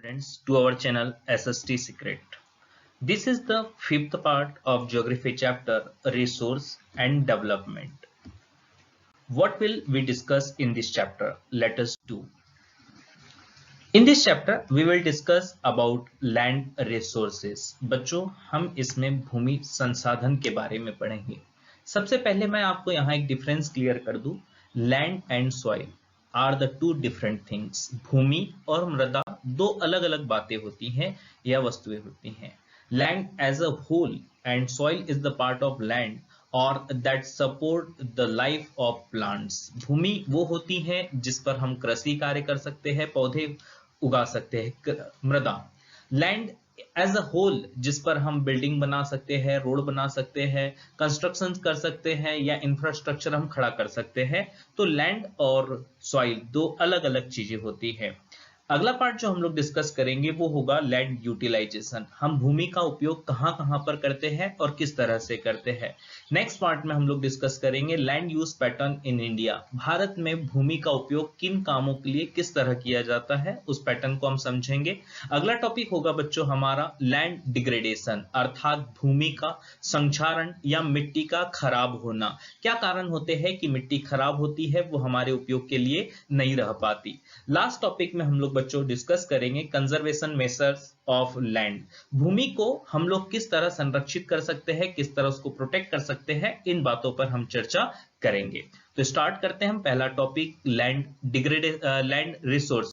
Friends to our channel SST Secret. This is the fifth part of geography chapter Resource and Development. What will we discuss in this chapter? Let us do. In this chapter we will discuss about land resources. बच्चों हम इसमें भूमि संसाधन के बारे में पढ़ेंगे. सबसे पहले मैं आपको यहाँ एक डिफरेंस क्लियर कर दूं. Land and soil are the two different things. भूमि और मृदा दो अलग अलग बातें होती हैं या वस्तुएं होती हैं. Land as a whole and soil is the part of land और that support the life of plants. भूमि वो होती है जिस पर हम कृषि कार्य कर सकते हैं, पौधे उगा सकते हैं. मृदा लैंड एज अ होल जिस पर हम बिल्डिंग बना सकते हैं, रोड बना सकते हैं, कंस्ट्रक्शन कर सकते हैं या इंफ्रास्ट्रक्चर हम खड़ा कर सकते हैं. तो लैंड और सॉइल दो अलग अलग चीजें होती है. अगला पार्ट जो हम लोग डिस्कस करेंगे वो होगा लैंड यूटिलाइजेशन. हम भूमि का उपयोग कहां कहां पर करते हैं और किस तरह से करते हैं. नेक्स्ट पार्ट में हम लोग डिस्कस करेंगे land use pattern in India. Bharat में भूमि का उपयोग किन कामों के लिए किस तरह किया जाता है उस पैटर्न को हम समझेंगे. अगला टॉपिक होगा बच्चों हमारा लैंड डिग्रेडेशन अर्थात भूमि का संक्षारण या मिट्टी का खराब होना. क्या कारण होते हैं कि मिट्टी खराब होती है, वो हमारे उपयोग के लिए नहीं रह पाती. लास्ट टॉपिक में हम लोग बच्चों डिस्कस करेंगे कंजर्वेशन मेजर्स ऑफ लैंड. भूमि को हम लोग किस तरह संरक्षित कर सकते हैं, किस तरह उसको प्रोटेक्ट कर सकते हैं, इन बातों पर हम चर्चा करेंगे. तो स्टार्ट करते हैं हम पहला topic land resource.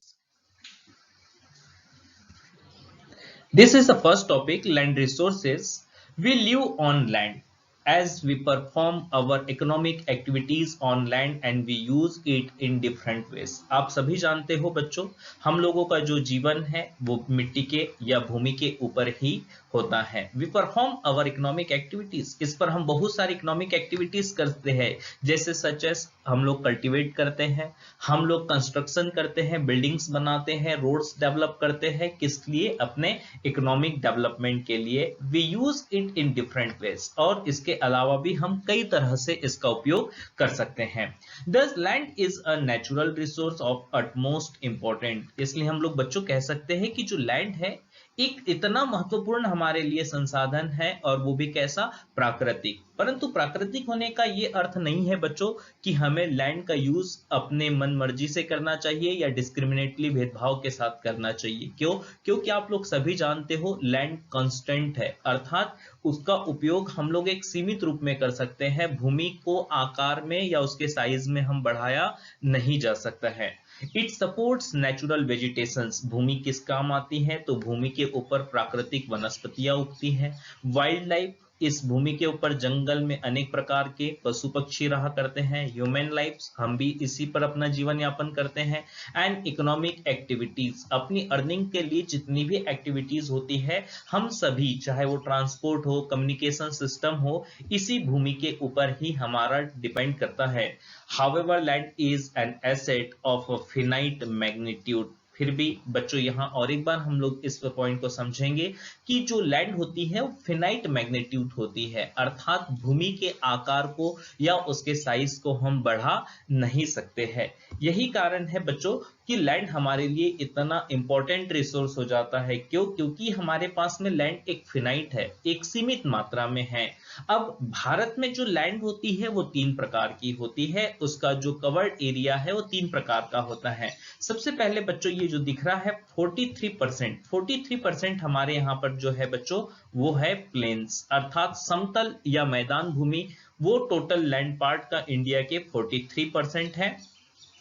This is the first topic land resources. We live on land as we perform our economic activities on land and we use it in different ways. आप सभी जानते हो बच्चों हम लोगों का जो जीवन है वो मिट्टी के या भूमि के ऊपर ही होता है. We perform our economic activities. इस पर हम बहुत सारी economic activities करते हैं जैसे सच एस हम लोग कल्टीवेट करते हैं, हम लोग कंस्ट्रक्शन करते हैं, बिल्डिंग्स बनाते हैं, रोड्स डेवलप करते हैं. किस लिए? अपने इकोनॉमिक डेवलपमेंट के लिए. We use it in different ways. और इसके अलावा भी हम कई तरह से इसका उपयोग कर सकते हैं. Thus land is a natural resource of utmost important. इसलिए हम लोग बच्चों कह सकते हैं कि जो लैंड है एक इतना महत्वपूर्ण हमारे लिए संसाधन है और वो भी कैसा? प्राकृतिक. परंतु प्राकृतिक होने का ये अर्थ नहीं है बच्चों कि हमें लैंड का यूज अपने मन मर्जी से करना चाहिए या डिस्क्रिमिनेटली भेदभाव के साथ करना चाहिए. क्यों? क्योंकि आप लोग सभी जानते हो लैंड कांस्टेंट है अर्थात उसका उपयोग हम लोग एक सीमित रूप में कर सकते हैं. भूमि को आकार में या उसके साइज में हम बढ़ाया नहीं जा सकता है. It supports natural vegetations. भूमि किस काम आती है? तो भूमि के ऊपर प्राकृतिक वनस्पतियां उगती हैं. वाइल्ड लाइफ इस भूमि के ऊपर जंगल में अनेक प्रकार के पशु पक्षी रहा करते हैं. ह्यूमन लाइफ हम भी इसी पर अपना जीवन यापन करते हैं. एंड इकोनॉमिक एक्टिविटीज अपनी अर्निंग के लिए जितनी भी एक्टिविटीज होती है हम सभी चाहे वो ट्रांसपोर्ट हो, कम्युनिकेशन सिस्टम हो, इसी भूमि के ऊपर ही हमारा डिपेंड करता है. However, land is an asset of a finite magnitude. फिर भी बच्चों यहाँ और एक बार हम लोग इस पॉइंट को समझेंगे कि जो लैंड होती है वो फिनाइट मैग्नीट्यूड होती है अर्थात भूमि के आकार को या उसके साइज को हम बढ़ा नहीं सकते हैं. यही कारण है बच्चों कि लैंड हमारे लिए इतना इंपॉर्टेंट रिसोर्स हो जाता है. क्यों? क्योंकि हमारे पास में लैंड एक फिनाइट है, एक सीमित मात्रा में है. अब भारत में जो लैंड होती है वो तीन प्रकार की होती है. उसका जो कवर्ड एरिया है वो तीन प्रकार का होता है. सबसे पहले बच्चों ये जो दिख रहा है 43% हमारे यहाँ पर जो है बच्चों वो है प्लेन्स अर्थात समतल या मैदान भूमि. वो टोटल लैंड पार्ट का इंडिया के 43% है.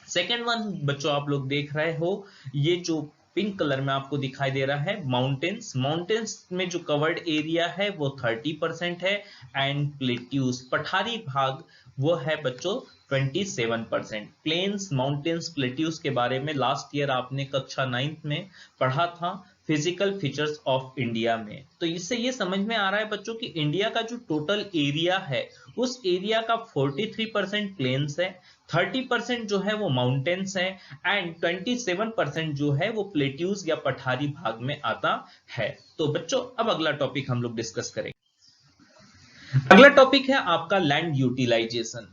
सेकेंड वन बच्चों आप लोग देख रहे हो ये जो पिंक कलर में आपको दिखाई दे रहा है माउंटेन्स. माउंटेन्स में जो कवर्ड एरिया है वो 30% है. एंड प्लेट्यूज पठारी भाग वो है बच्चों 27%. प्लेन्स, माउंटेन्स, प्लेट्यूज के बारे में लास्ट ईयर आपने कक्षा 9th में पढ़ा था फिजिकल फीचर्स ऑफ इंडिया में. तो इससे ये समझ में आ रहा है बच्चों कि इंडिया का जो टोटल एरिया है उस एरिया का 43% प्लेन्स है, 30% जो है वो माउंटेन्स है एंड 27% जो है वो प्लेट्यूज या पठारी भाग में आता है. तो बच्चों अब अगला टॉपिक हम लोग डिस्कस करेंगे. अगला टॉपिक है आपका लैंड यूटिलाइजेशन।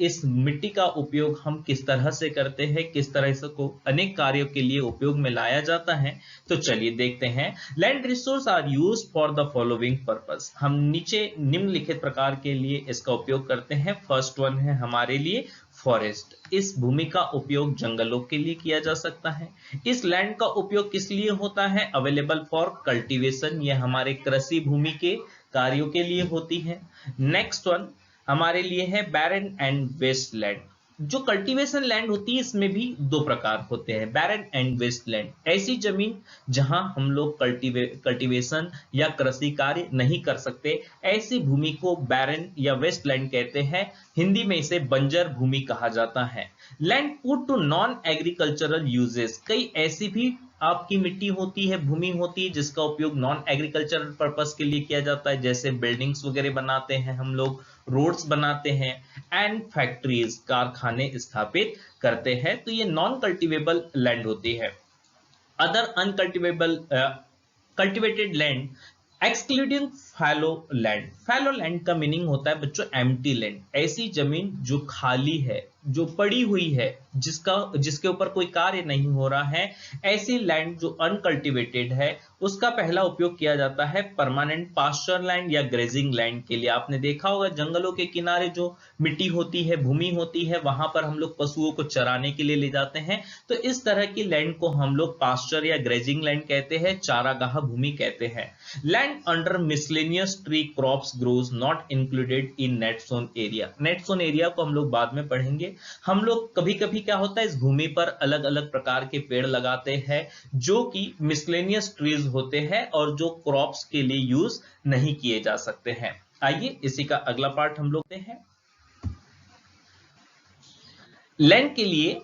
इस मिट्टी का उपयोग हम किस तरह से करते हैं, किस तरह से को अनेक कार्यों के लिए उपयोग में लाया जाता है। तो चलिए देखते हैं। Land resource are used for the following purpose. हम नीचे निम्नलिखित प्रकार के लिए इसका उपयोग करते हैं। फर्स्ट वन है हमारे लिए फॉरेस्ट। इस भूमि का उपयोग जंगलों के लिए किया जा सकता है। इस लैंड का उपयोग किस लिए होता है? अवेलेबल फॉर कल्टीवेशन, यह हमारे कृषि भूमि के कार्यों के लिए होती है। नेक्स्ट वन हमारे लिए है बैरन एंड वेस्ट लैंड। जो कल्टीवेशन लैंड होती है इसमें भी दो प्रकार होते हैं, बैरन एंड वेस्ट लैंड। ऐसी जमीन जहां हम लोग कल्टीवेशन या कृषि कार्य नहीं कर सकते, ऐसी भूमि को बैरन या वेस्ट लैंड कहते हैं। हिंदी में इसे बंजर भूमि कहा जाता है। Land put to non agricultural uses. कई ऐसी भी आपकी मिट्टी होती है, भूमि होती है जिसका उपयोग नॉन एग्रीकल्चरल पर्पस के लिए किया जाता है, जैसे बिल्डिंग्स वगैरह बनाते हैं हम लोग, रोड्स बनाते हैं, एंड फैक्ट्रीज, कारखाने स्थापित करते हैं। तो ये नॉन कल्टीवेबल लैंड होती है। Other uncultivable cultivated land excluding fallow land. Fallow land का मीनिंग होता है बच्चों एम्प्टी लैंड। ऐसी जमीन जो खाली है, जो पड़ी हुई है, जिसके ऊपर कोई कार्य नहीं हो रहा है, ऐसी लैंड जो अनकल्टिवेटेड है, उसका पहला उपयोग किया जाता है परमानेंट पास्चर लैंड या ग्रेजिंग लैंड के लिए। आपने देखा होगा जंगलों के किनारे जो मिट्टी होती है, भूमि होती है, वहां पर हम लोग पशुओं को चराने के लिए ले जाते हैं। तो इस तरह की लैंड को हम लोग पास्चर या ग्रेजिंग लैंड कहते हैं, चारागाह भूमि कहते हैं। Land under miscellaneous tree crops grows not included in net sown area. Net sown area को हम लोग बाद में पढ़ेंगे। हम लोग कभी कभी क्या होता है, इस भूमि पर अलग अलग प्रकार के पेड़ लगाते हैं जो कि मिसलेनियस ट्रीज होते हैं और जो क्रॉप्स के लिए यूज नहीं किए जा सकते हैं। आइए इसी का अगला पार्ट हम लोग देखते हैं। लैंड के लिए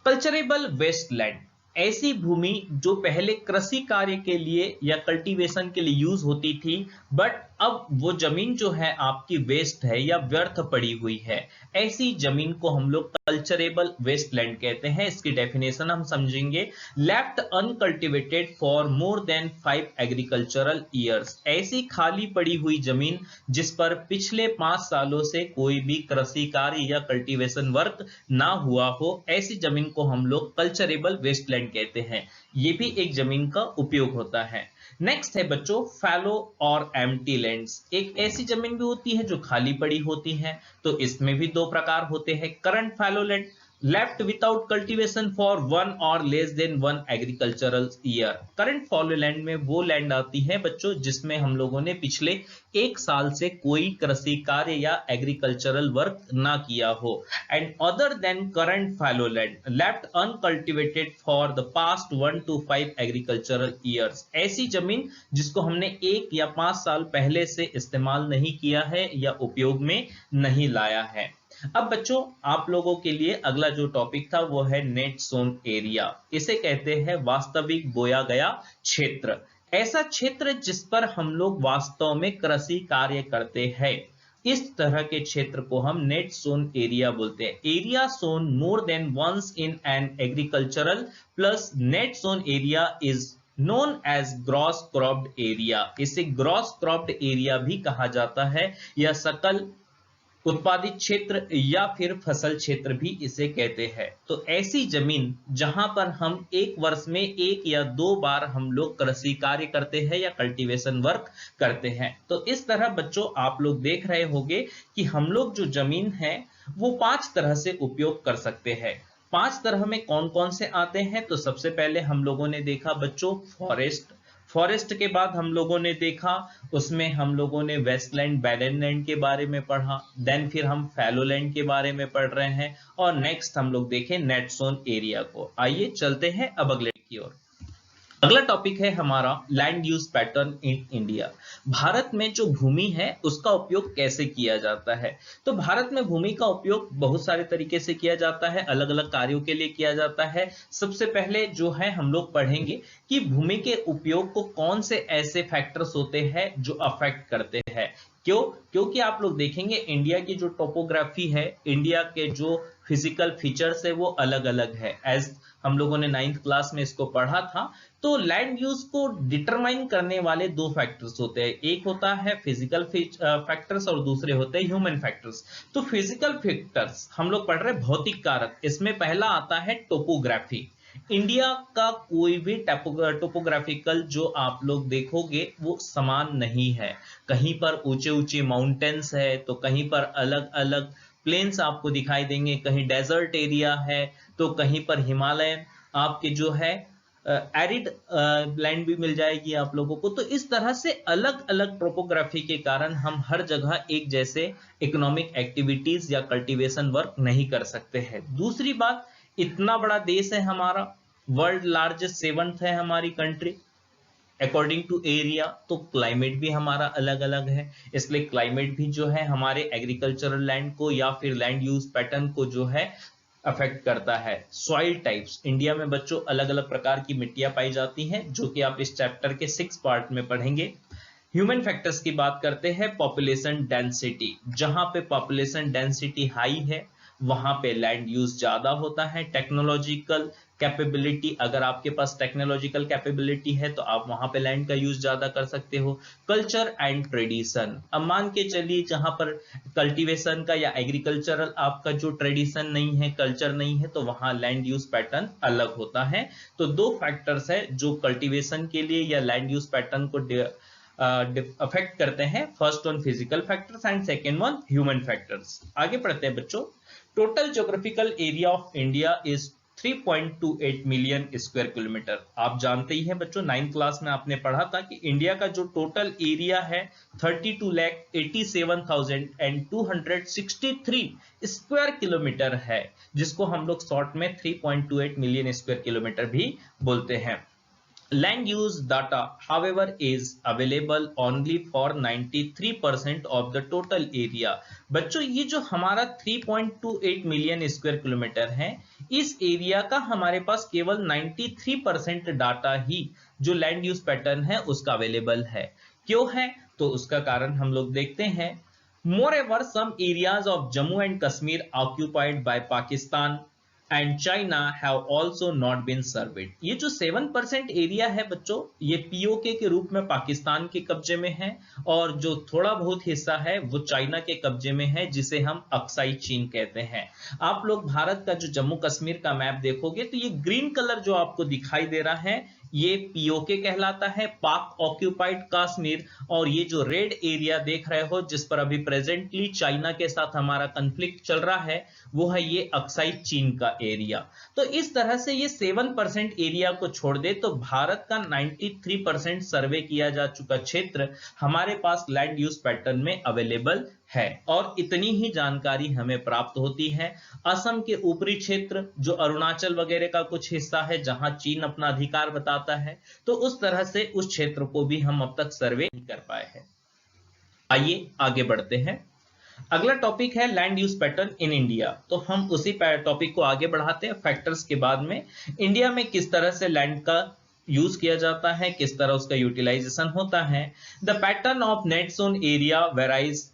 कल्चरेबल वेस्ट लैंड, ऐसी भूमि जो पहले कृषि कार्य के लिए या कल्टीवेशन के लिए यूज होती थी, बट अब वो जमीन जो है आपकी वेस्ट है या व्यर्थ पड़ी हुई है। ऐसी जमीन को हम लोग कल्चरेबल वेस्ट लैंड कहते हैं। इसकी डेफिनेशन हम समझेंगे। Left uncultivated for more than 5 agricultural years. ऐसी खाली पड़ी हुई जमीन जिस पर पिछले 5 सालों से कोई भी कृषि कार्य या कल्टीवेशन वर्क ना हुआ हो, ऐसी जमीन को हम लोग कल्चरेबल वेस्ट लैंड कहते हैं। ये भी एक जमीन का उपयोग होता है। नेक्स्ट है बच्चों फैलो और एम्प्टी लैंड्स। एक ऐसी जमीन भी होती है जो खाली पड़ी होती है, तो इसमें भी दो प्रकार होते हैं। Current fallow land left without cultivation for 1 और less than 1 agricultural year. Current follow land में वो लैंड आती है बच्चों जिसमें हम लोगों ने पिछले 1 साल से कोई कृषि कार्य या एग्रीकल्चरल वर्क ना किया हो। And other than current fallow land left uncultivated for the past 1 to 5 agricultural years. ऐसी जमीन जिसको हमने 1 या 5 साल पहले से इस्तेमाल नहीं किया है या उपयोग में नहीं लाया है। अब बच्चों आप लोगों के लिए अगला जो टॉपिक था वो है नेट जोन एरिया। इसे कहते हैं वास्तविक बोया गया क्षेत्र। ऐसा क्षेत्र जिस पर हम लोग वास्तव में कृषि कार्य करते हैं, इस तरह के क्षेत्र को हम नेट जोन एरिया बोलते हैं। Area sown more than once in an agricultural plus net sown area is known as gross cropped area. इसे ग्रॉस क्रॉप्ड एरिया भी कहा जाता है या सकल उत्पादित क्षेत्र या फिर फसल क्षेत्र भी इसे कहते हैं। तो ऐसी जमीन जहां पर हम एक वर्ष में 1 या 2 बार हम लोग कृषि कार्य करते हैं या कल्टीवेशन वर्क करते हैं। तो इस तरह बच्चों आप लोग देख रहे होंगे कि हम लोग जो जमीन है वो 5 तरह से उपयोग कर सकते हैं। 5 तरह में कौन कौन से आते हैं? तो सबसे पहले हम लोगों ने देखा बच्चों फॉरेस्ट। फॉरेस्ट के बाद हम लोगों ने देखा, उसमें हम लोगों ने वेस्टलैंड बैरन लैंड के बारे में पढ़ा। देन फिर हम फैलो लैंड के बारे में पढ़ रहे हैं और नेक्स्ट हम लोग देखें नेट जोन एरिया को। आइए चलते हैं अब अगले की ओर। अगला टॉपिक है हमारा land use pattern in India. Bharat में जो भूमि है उसका उपयोग कैसे किया जाता है? तो भारत में भूमि का उपयोग बहुत सारे तरीके से किया जाता है, अलग अलग कार्यों के लिए किया जाता है। सबसे पहले जो है हम लोग पढ़ेंगे कि भूमि के उपयोग को कौन से ऐसे फैक्टर्स होते हैं जो अफेक्ट करते हैं। क्यों? क्योंकि आप लोग देखेंगे इंडिया की जो टोपोग्राफी है, इंडिया के जो फिजिकल फीचर्स है वो अलग अलग है। एज हम लोगों ने 9th क्लास में इसको पढ़ा था। तो लैंड यूज को डिटरमाइन करने वाले दो फैक्टर्स होते हैं, एक होता है फिजिकल फैक्टर्स और दूसरे होते हैं ह्यूमन फैक्टर्स। तो फिजिकल फैक्टर्स हम लोग पढ़ रहे हैं भौतिक कारक, इसमें पहला आता है टोपोग्राफी। इंडिया का कोई भी टोपोग्राफिकल जो आप लोग देखोगे वो समान नहीं है। कहीं पर ऊंचे ऊंचे माउंटेन्स है, तो कहीं पर अलग अलग प्लेन्स आपको दिखाई देंगे, कहीं डेजर्ट एरिया है, तो कहीं पर हिमालय आपके जो है एरिड लैंड भी मिल जाएगी आप लोगों को। तो इस तरह से अलग अलग टोपोग्राफी के कारण हम हर जगह एक जैसे इकोनॉमिक एक्टिविटीज या कल्टीवेशन वर्क नहीं कर सकते हैं। दूसरी बात, इतना बड़ा देश है हमारा, वर्ल्ड लार्जेस्ट 7th है हमारी कंट्री अकॉर्डिंग टू एरिया, तो क्लाइमेट भी हमारा अलग अलग है। इसलिए क्लाइमेट भी जो है हमारे एग्रीकल्चरल लैंड को या फिर लैंड यूज पैटर्न को जो है अफेक्ट करता है। सॉइल टाइप्स, इंडिया में बच्चों अलग अलग प्रकार की मिट्टियां पाई जाती हैं, जो कि आप इस चैप्टर के 6 पार्ट में पढ़ेंगे। ह्यूमन फैक्टर्स की बात करते हैं, पॉपुलेशन डेंसिटी, जहां पे पॉपुलेशन डेंसिटी हाई है वहां पे लैंड यूज ज्यादा होता है। टेक्नोलॉजिकल कैपेबिलिटी, अगर आपके पास टेक्नोलॉजिकल कैपेबिलिटी है तो आप वहां पे लैंड का यूज ज्यादा कर सकते हो। कल्चर एंड ट्रेडिशन, अब मान के चलिए जहां पर कल्टीवेशन का या एग्रीकल्चरल आपका जो ट्रेडिशन नहीं है, कल्चर नहीं है, तो वहां लैंड यूज पैटर्न अलग होता है। तो दो फैक्टर्स है जो कल्टीवेशन के लिए या लैंड यूज पैटर्न को अफेक्ट करते हैं। First one physical factors and second one human factors. आगे पढ़ते हैं बच्चों। Total geographical area of India is 3.28 million square kilometre. आप जानते ही हैं बच्चों, 9th क्लास में आपने पढ़ा था कि इंडिया का जो टोटल एरिया है 32,87,263 स्क्वायर किलोमीटर है, जिसको हम लोग शॉर्ट में 3.28 मिलियन स्क्वायर किलोमीटर भी बोलते हैं। Land use data, however, is available only for 93% of the total area। बच्चों ये जो हमारा 3.28 मिलियन स्क्वायर किलोमीटर है, इस एरिया का हमारे पास केवल 93% डाटा ही जो लैंड यूज पैटर्न है उसका अवेलेबल है। क्यों है? तो उसका कारण हम लोग देखते हैं। Moreover, some areas of Jammu and Kashmir occupied by Pakistan and China have also not been surveyed. ये जो 7% एरिया है बच्चों, ये पीओके के रूप में पाकिस्तान के कब्जे में है, और जो थोड़ा बहुत हिस्सा है वो चाइना के कब्जे में है, जिसे हम अक्साई चीन कहते हैं। आप लोग भारत का जो जम्मू कश्मीर का मैप देखोगे तो ये ग्रीन कलर जो आपको दिखाई दे रहा है ये पीओके कहलाता है, पाक ऑक्यूपाइड कश्मीर। और ये जो रेड एरिया देख रहे हो जिस पर अभी प्रेजेंटली चाइना के साथ हमारा कन्फ्लिक्ट चल रहा है, वो है ये अक्साई चीन का एरिया। तो इस तरह से ये 7% एरिया को छोड़ दे तो भारत का 93% सर्वे किया जा चुका क्षेत्र हमारे पास लैंड यूज पैटर्न में अवेलेबल है। और इतनी ही जानकारी हमें प्राप्त होती है असम के ऊपरी क्षेत्र, जो अरुणाचल वगैरह का कुछ हिस्सा है जहां चीन अपना अधिकार बताता है, तो उस तरह से उस क्षेत्र को भी हम अब तक सर्वे नहीं कर पाए हैं। आइए आगे बढ़ते हैं। अगला टॉपिक है land use pattern in India. तो हम उसी टॉपिक को आगे बढ़ाते हैं फैक्टर्स के बाद में। इंडिया में किस तरह से लैंड का यूज किया जाता है, किस तरह उसका यूटिलाइजेशन होता है। The pattern of net sown area varies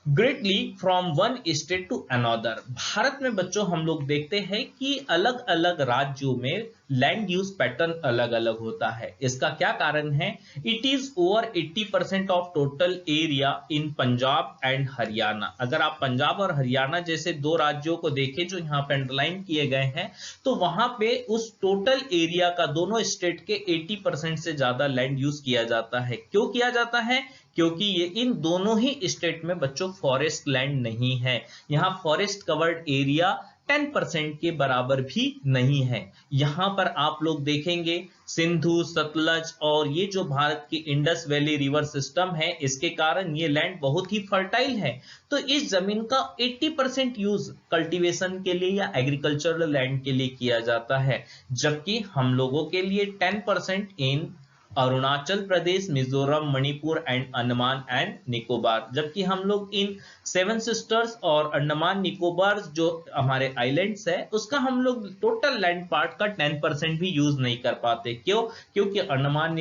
greatly from one state to another. भारत में बच्चों हम लोग देखते हैं कि अलग अलग राज्यों में लैंड यूज पैटर्न अलग अलग होता है। इसका क्या कारण है? It is over 80% of total area in Punjab and Haryana. अगर आप पंजाब और हरियाणा जैसे दो राज्यों को देखें जो यहाँ पे अंडरलाइन किए गए हैं, तो वहां पे उस टोटल एरिया का दोनों स्टेट के 80% से ज्यादा लैंड यूज किया जाता है। क्यों किया जाता है? क्योंकि ये इन दोनों ही स्टेट में बच्चों फॉरेस्ट लैंड नहीं है। यहां फॉरेस्ट कवर्ड एरिया 10% के बराबर भी नहीं है। यहां पर आप लोग देखेंगे सिंधु, सतलज और ये जो भारत की इंडस वैली रिवर सिस्टम है, इसके कारण ये लैंड बहुत ही फर्टाइल है। तो इस जमीन का 80% यूज कल्टीवेशन के लिए या एग्रीकल्चरल लैंड के लिए किया जाता है, जबकि हम लोगों के लिए 10% इन अरुणाचल प्रदेश, मिजोरम, मणिपुर एंड अंडमान एंड निकोबार। जबकि हम लोग इन सेवन सिस्टर्स और अंडमान निकोबार जो हमारे आइलैंड्स है उसका हम लोग टोटल लैंड पार्ट का 10% भी यूज नहीं कर पाते। क्यों? क्योंकि अंडमान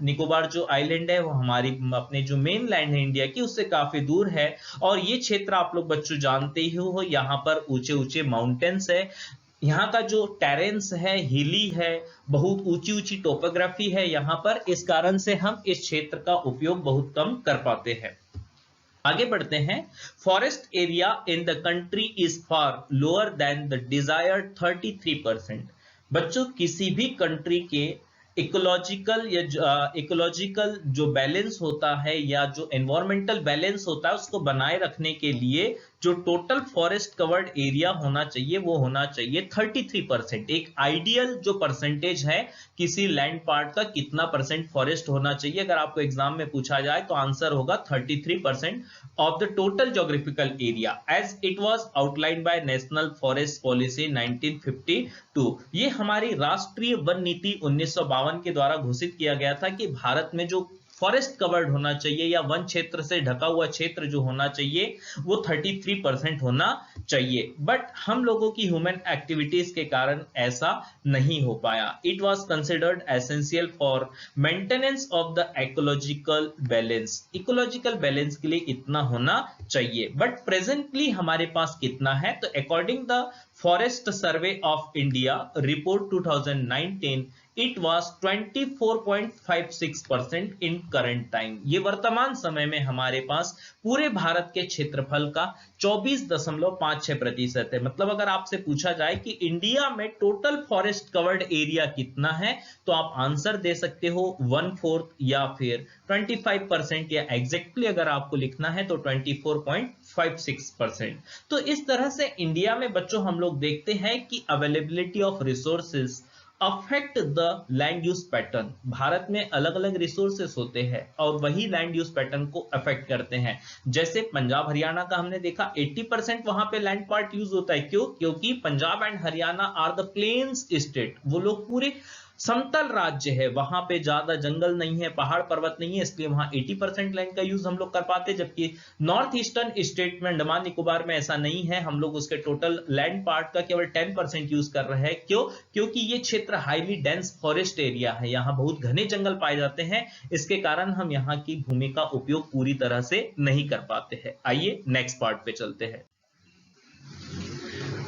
निकोबार जो आइलैंड है वो हमारी अपने जो मेन लैंड है इंडिया की उससे काफी दूर है, और ये क्षेत्र आप लोग बच्चों जानते ही हो, यहाँ पर ऊंचे ऊंचे माउंटेन्स है, यहाँ का जो टेरेंस है हिली है, बहुत ऊंची ऊंची टोपोग्राफी है यहाँ पर, इस कारण से हम इस क्षेत्र का उपयोग बहुत कम कर पाते हैं। आगे बढ़ते हैं। Forest area in the country is far lower than the desired 33%। बच्चों किसी भी कंट्री के इकोलॉजिकल जो बैलेंस होता है या जो एनवायरमेंटल बैलेंस होता है उसको बनाए रखने के लिए जो टोटल फॉरेस्ट कवर्ड एरिया होना चाहिए वो होना चाहिए 33%। एक आइडियल जो परसेंटेज है किसी लैंड पार्ट का कितना परसेंट फॉरेस्ट होना चाहिए, अगर आपको एग्जाम में पूछा जाए तो आंसर होगा 33% of the total geographical area as it was outlined by national forest policy 1952। ये हमारी राष्ट्रीय वन नीति 1952 के द्वारा घोषित किया गया था कि भारत में जो फॉरेस्ट कवर्ड होना चाहिए या वन क्षेत्र से ढका हुआ क्षेत्र जो होना चाहिए वो 33% होना चाहिए। बट हम लोगों की ह्यूमन एक्टिविटीज के कारण ऐसा नहीं हो पाया। It was considered essential for maintenance of the ecological balance. Ecological balance के लिए इतना होना चाहिए, बट प्रेजेंटली हमारे पास कितना है? तो according the forest survey of India report 2019 it was 24.56% in current time. ये वर्तमान समय में हमारे पास पूरे भारत के क्षेत्रफल का 24.56% है। मतलब अगर आपसे पूछा जाए कि इंडिया में टोटल फॉरेस्ट कवर्ड एरिया कितना है तो आप आंसर दे सकते हो 1/4 या फिर 25%, या एग्जैक्टली अगर आपको लिखना है तो 24.56%। तो इस तरह से इंडिया में बच्चों हम लोग देखते हैं कि availability of resources affect the land use pattern. Bharat में अलग अलग रिसोर्सेस होते हैं और वही लैंड यूज पैटर्न को अफेक्ट करते हैं। जैसे पंजाब हरियाणा का हमने देखा 80% वहां पे लैंड पार्ट यूज होता है। क्यों? क्योंकि Punjab and Haryana are the plains state, वो लोग पूरे समतल राज्य है, वहां पे ज्यादा जंगल नहीं है, पहाड़ पर्वत नहीं है, इसलिए वहां 80% लैंड का यूज हम लोग कर पाते हैं। जबकि नॉर्थ ईस्टर्न स्टेट में अंडमान निकोबार में ऐसा नहीं है, हम लोग उसके टोटल लैंड पार्ट का केवल 10% यूज कर रहे हैं। क्यों? क्योंकि ये क्षेत्र हाईली डेंस फॉरेस्ट एरिया है, यहाँ बहुत घने जंगल पाए जाते हैं, इसके कारण हम यहाँ की भूमि का उपयोग पूरी तरह से नहीं कर पाते हैं। आइए नेक्स्ट पार्ट पे चलते हैं।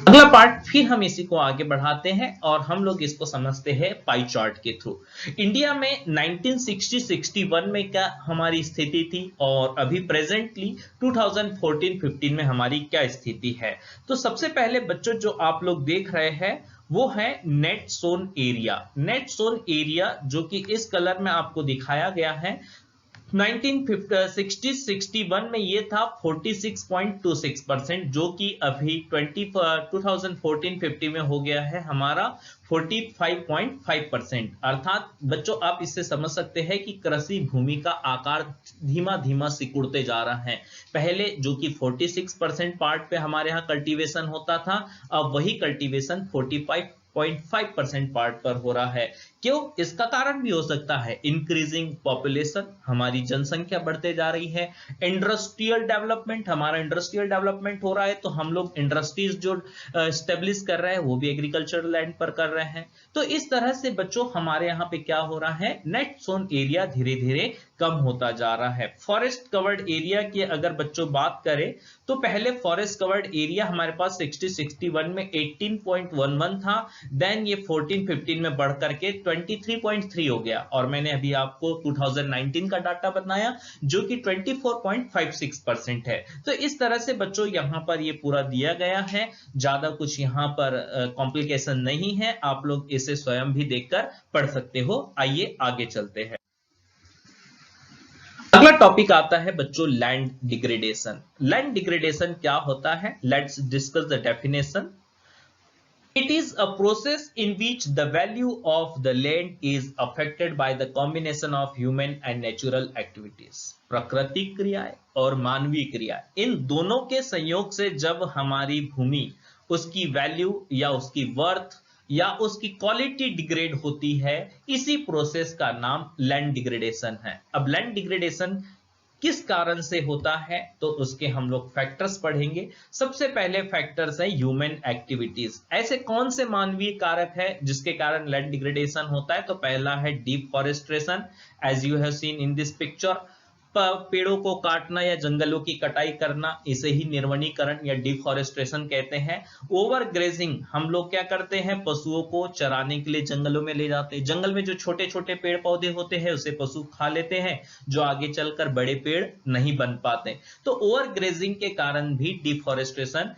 अगला पार्ट फिर हम इसी को आगे बढ़ाते हैं और हम लोग इसको समझते हैं पाई चार्ट के थ्रू। इंडिया में 1960-61 में क्या हमारी स्थिति थी और अभी प्रेजेंटली 2014-15 में हमारी क्या स्थिति है। तो सबसे पहले बच्चों जो आप लोग देख रहे हैं वो है net sown area. Net sown area जो कि इस कलर में आपको दिखाया गया है 1960-61 में ये था 46.26%, जो कि अभी 2014-15 में हो गया है हमारा 45.5%। अर्थात बच्चों आप इससे समझ सकते हैं कि कृषि भूमि का आकार धीमा धीमा सिकुड़ते जा रहा है। पहले जो कि 46% पार्ट पे हमारे यहाँ कल्टीवेशन होता था, अब वही कल्टीवेशन 45.5% पार्ट पर हो रहा है। क्यों? इसका कारण भी हो सकता है इंक्रीजिंग पॉपुलेशन, हमारी जनसंख्या बढ़ते जा रही है। इंडस्ट्रियल डेवलपमेंट, हमारा इंडस्ट्रियल डेवलपमेंट हो रहा है तो हम लोग इंडस्ट्रीज जो स्टेब्लिश कर रहे हैं वो भी एग्रीकल्चर लैंड पर कर रहे हैं। तो इस तरह से बच्चों हमारे यहाँ पे क्या हो रहा है, नेट सोन एरिया धीरे धीरे कम होता जा रहा है। फॉरेस्ट कवर्ड एरिया की अगर बच्चों बात करें तो पहले फॉरेस्ट कवर्ड एरिया हमारे पास 60-61 में 18.11 था, देन ये 14-15 में बढ़ करके 23.3 हो गया, और मैंने अभी आपको 2019 का डाटा बताया जो कि 24.56% है। तो इस तरह से बच्चों यहां पर ये पूरा दिया गया है, ज्यादा कुछ यहां पर कॉम्प्लिकेशन नहीं है, आप लोग इसे स्वयं भी देखकर पढ़ सकते हो। आइए आगे चलते हैं। अगला टॉपिक आता है बच्चों लैंड डिग्रेडेशन। लैंड डिग्रेडेशन क्या होता है? Let's discuss the definition. It is a process in which the value of the land is affected by the combination of human and natural activities. प्राकृतिक क्रियाएं और मानवीय क्रियाएं, इन दोनों के संयोग से जब हमारी भूमि उसकी वैल्यू या उसकी वर्थ या उसकी क्वालिटी डिग्रेड होती है, इसी प्रोसेस का नाम लैंड डिग्रेडेशन है। अब लैंड डिग्रेडेशन किस कारण से होता है तो उसके हम लोग फैक्टर्स पढ़ेंगे। सबसे पहले फैक्टर्स है ह्यूमन एक्टिविटीज। ऐसे कौन से मानवीय कारक है जिसके कारण लैंड डिग्रेडेशन होता है? तो पहला है deforestation, as you have seen in this picture. पेड़ों को काटना या जंगलों की कटाई करना, इसे ही निर्वनीकरण या डिफॉरेस्टेशन कहते हैं। ओवर ग्रेजिंग, हम लोग क्या करते हैं, पशुओं को चराने के लिए जंगलों में ले जाते हैं। जंगल में जो छोटे छोटे पेड़ पौधे होते हैं उसे पशु खा लेते हैं, जो आगे चलकर बड़े पेड़ नहीं बन पाते। तो ओवर ग्रेजिंग के कारण भी डिफॉरेस्टेशन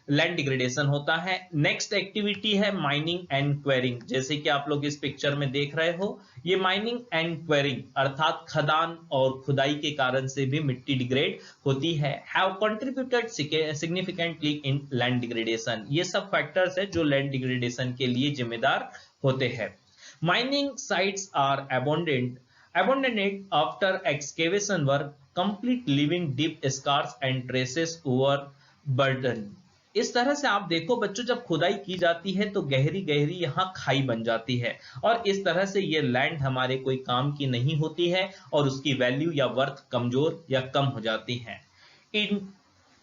लैंड डिग्रेडेशन होता है। नेक्स्ट एक्टिविटी है माइनिंग एंड क्वेरिंग। जैसे कि आप लोग इस पिक्चर में देख रहे हो, ये माइनिंग एंड क्वेरिंग अर्थात खदान और खुदाई के कारण से भी मिट्टी डिग्रेड होती है। Have contributed significantly in land degradation. ये सब फैक्टर्स है जो लैंड डिग्रेडेशन के लिए जिम्मेदार होते हैं। Mining sites are abandoned after excavation work, complete leaving deep scars and traces over burden। इस तरह से आप देखो बच्चों, जब खुदाई की जाती है तो गहरी गहरी यहाँ खाई बन जाती है, और इस तरह से ये लैंड हमारे कोई काम की नहीं होती है और उसकी वैल्यू या वर्थ कमजोर या कम हो जाती है। इन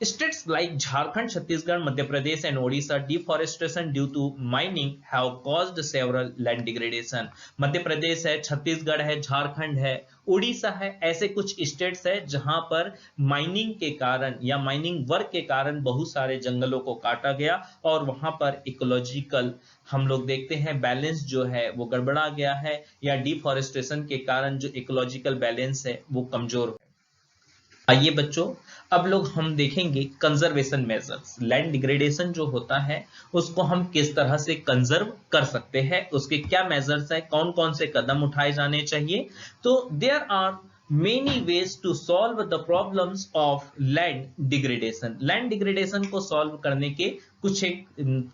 states like Jharkhand, Chhattisgarh, Madhya Pradesh and Odisha, deforestation due to mining have caused several land degradation। Madhya Pradesh है, छत्तीसगढ़ है, झारखंड है, उड़ीसा है, ऐसे कुछ स्टेट्स है जहां पर माइनिंग के कारण या माइनिंग वर्क के कारण बहुत सारे जंगलों को काटा गया और वहां पर इकोलॉजिकल हम लोग देखते हैं बैलेंस जो है वो गड़बड़ा गया है, या डिफॉरेस्टेशन के कारण जो इकोलॉजिकल बैलेंस है वो कमजोर है। आइए बच्चों, अब लोग हम देखेंगे कंजर्वेशन मेजर्स। लैंड डिग्रेडेशन जो होता है उसको हम किस तरह से कंजर्व कर सकते हैं, उसके क्या मेजर्स है, कौन कौन से कदम उठाए जाने चाहिए। तो there are many ways to solve the problems of land degradation। Land degradation को सॉल्व करने के कुछ एक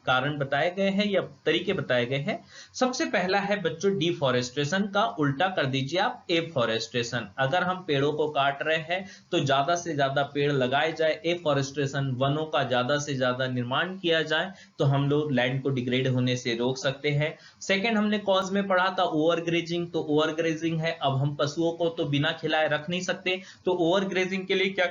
कारण बताए गए हैं या तरीके बताए गए हैं। सबसे पहला है बच्चों डिफॉरेस्टेशन का उल्टा कर दीजिए आप एफॉरेस्टेशन। अगर हम पेड़ों को काट रहे हैं तो ज्यादा से ज्यादा पेड़ लगाए जाए, एफॉरेस्टेशन वनों का ज्यादा से ज्यादा निर्माण किया जाए, तो हम लोग लैंड को डिग्रेड होने से रोक सकते हैं। सेकेंड हमने कॉज में पढ़ा था ओवरग्रेजिंग। तो ओवरग्रेजिंग है, अब हम पशुओं को तो बिना खिलाए रख नहीं सकते, तो ओवरग्रेजिंग के लिए क्या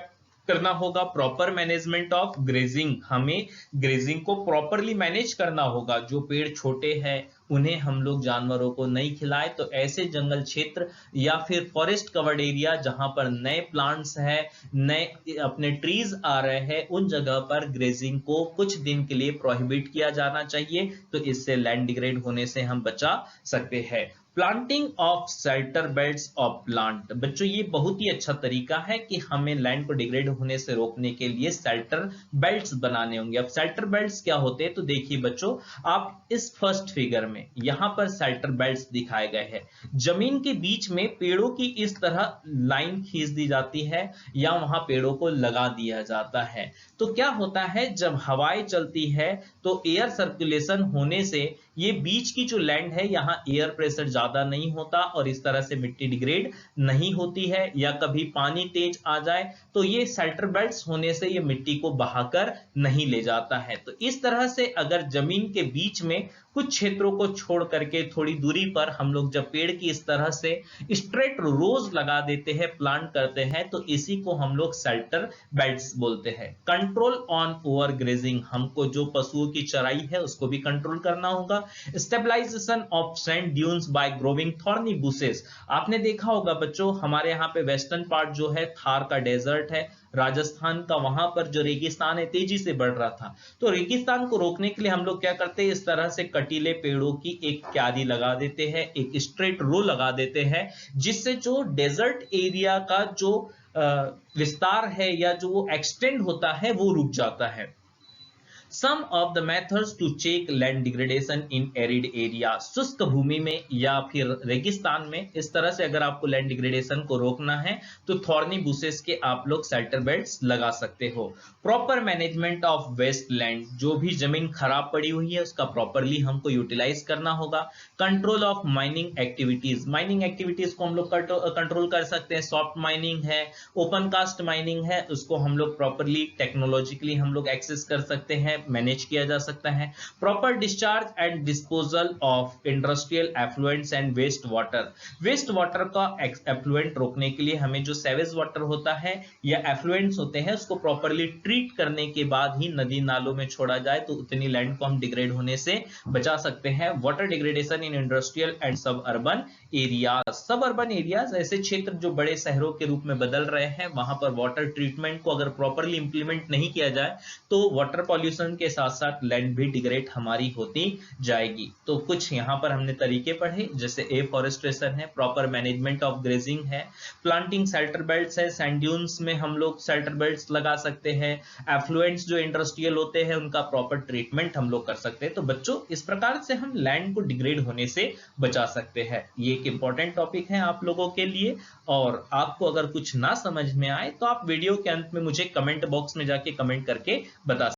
करना होगा, प्रॉपर मैनेजमेंट ऑफ ग्रेजिंग। हमें ग्रेजिंग को प्रॉपरली मैनेज करना होगा। जो पेड़ छोटे हैं उन्हें हम लोग जानवरों को नहीं खिलाए, तो ऐसे जंगल क्षेत्र या फिर फॉरेस्ट कवर्ड एरिया जहां पर नए प्लांट्स हैं, नए अपने ट्रीज आ रहे हैं, उन जगह पर ग्रेजिंग को कुछ दिन के लिए प्रोहिबिट किया जाना चाहिए। तो इससे लैंड डिग्रेड होने से हम बचा सकते हैं। Planting of shelter belts of plant. बच्चों ये बहुत ही अच्छा तरीका है कि हमें लैंड को डिग्रेड होने से रोकने के लिए शेल्टर बेल्ट्स बनाने होंगे। अब शेल्टर बेल्ट्स क्या होते हैं, तो देखिए बच्चों, आप इस फर्स्ट फिगर में यहां पर शेल्टर बेल्ट्स दिखाए गए हैं। जमीन के बीच में पेड़ों की इस तरह लाइन खींच दी जाती है या वहां पेड़ों को लगा दिया जाता है। तो क्या होता है, जब हवाएं चलती है तो एयर सर्कुलेशन होने से ये बीच की जो लैंड है यहाँ एयर प्रेशर ज्यादा नहीं होता और इस तरह से मिट्टी डिग्रेड नहीं होती है। या कभी पानी तेज आ जाए तो ये शेल्टर बेल्ट्स होने से ये मिट्टी को बहाकर नहीं ले जाता है। तो इस तरह से अगर जमीन के बीच में कुछ क्षेत्रों को छोड़ करके थोड़ी दूरी पर हम लोग जब पेड़ की इस तरह से स्ट्रेट रोज लगा देते हैं, प्लांट करते हैं, तो इसी को हम लोग शेल्टर बेल्ट्स बोलते हैं। कंट्रोल ऑन ओवर ग्रेजिंग, हमको जो पशुओं की चराई है उसको भी कंट्रोल करना होगा। Stabilization of sand dunes by growing thorny bushes. आपने देखा होगा बच्चों, हमारे यहाँ पे वेस्टर्न पार्ट जो है थार का डेजर्ट है, राजस्थान का, वहां पर जो रेगिस्तान है तेजी से बढ़ रहा था। तो रेगिस्तान को रोकने के लिए हम लोग क्या करते हैं, इस तरह से कटीले पेड़ों की एक क्यारी लगा देते हैं, एक स्ट्रेट रो लगा देते हैं, जिससे जो डेजर्ट एरिया का जो विस्तार है या जो वो एक्सटेंड होता है वो रुक जाता है। Some of the methods to check land degradation in arid area। शुष्क भूमि में या फिर रेगिस्तान में इस तरह से अगर आपको लैंड डिग्रेडेशन को रोकना है तो थॉर्नी बुशेस के आप लोग शेल्टर बेल्ट्स लगा सकते हो। Proper management of waste land, जो भी जमीन खराब पड़ी हुई है उसका प्रॉपरली हमको यूटिलाइज करना होगा। Control of mining activities, mining activities को हम लोग कंट्रोल कर सकते हैं। सॉफ्ट माइनिंग है, ओपन कास्ट माइनिंग है, उसको हम लोग प्रॉपरली टेक्नोलॉजिकली हम लोग एक्सेस कर सकते हैं। में मैनेज किया जा सकता है। Proper discharge and disposal of industrial effluents and waste water का एफ्लुएंट रोकने के लिए हमें जो सेवेज वाटर होता है या एफ्लुएंट्स होते हैं उसको प्रॉपरली ट्रीट करने के बाद ही नदी नालों में छोड़ा जाए तो उतनी लैंड को हम डिग्रेड होने से बचा सकते हैं। Water degradation in industrial and सब अर्बन एरियाज ऐसे क्षेत्र जो बड़े शहरों के रूप में बदल रहे हैं, वहां पर वाटर ट्रीटमेंट को अगर प्रॉपरली इंप्लीमेंट नहीं किया जाए तो वाटर पॉल्यूशन के साथ साथ लैंड भी डिग्रेड हमारी होती जाएगी। तो कुछ यहाँ पर हमने तरीके पढ़े, जैसे एफॉरेस्टेशन है, प्रॉपर मैनेजमेंट ऑफ ग्रेजिंग है, प्लांटिंग शेल्टर बेल्ट्स है, सैंड ड्यून्स में हम लोग शेल्टर बेल्ट्स लगा सकते हैं, एफ्लुएंट्स जो इंडस्ट्रियल होते हैं उनका प्रॉपर ट्रीटमेंट हम लोग कर सकते हैं। तो बच्चों इस प्रकार से हम लैंड को डिग्रेड होने से बचा सकते हैं। ये एक इंपॉर्टेंट टॉपिक है आप लोगों के लिए, और आपको अगर कुछ ना समझ में आए तो आप वीडियो के अंत में मुझे कमेंट बॉक्स में जाके कमेंट करके बता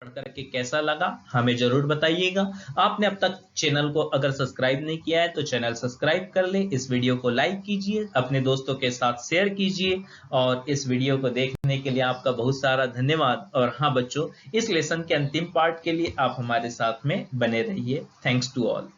करके कैसा लगा हमें जरूर बताइएगा। आपने अब तक चैनल को अगर सब्सक्राइब नहीं किया है तो चैनल सब्सक्राइब कर ले, इस वीडियो को लाइक कीजिए, अपने दोस्तों के साथ शेयर कीजिए, और इस वीडियो को देखने के लिए आपका बहुत सारा धन्यवाद। और हाँ बच्चों, इस लेसन के अंतिम पार्ट के लिए आप हमारे साथ में बने रहिए। Thanks to all.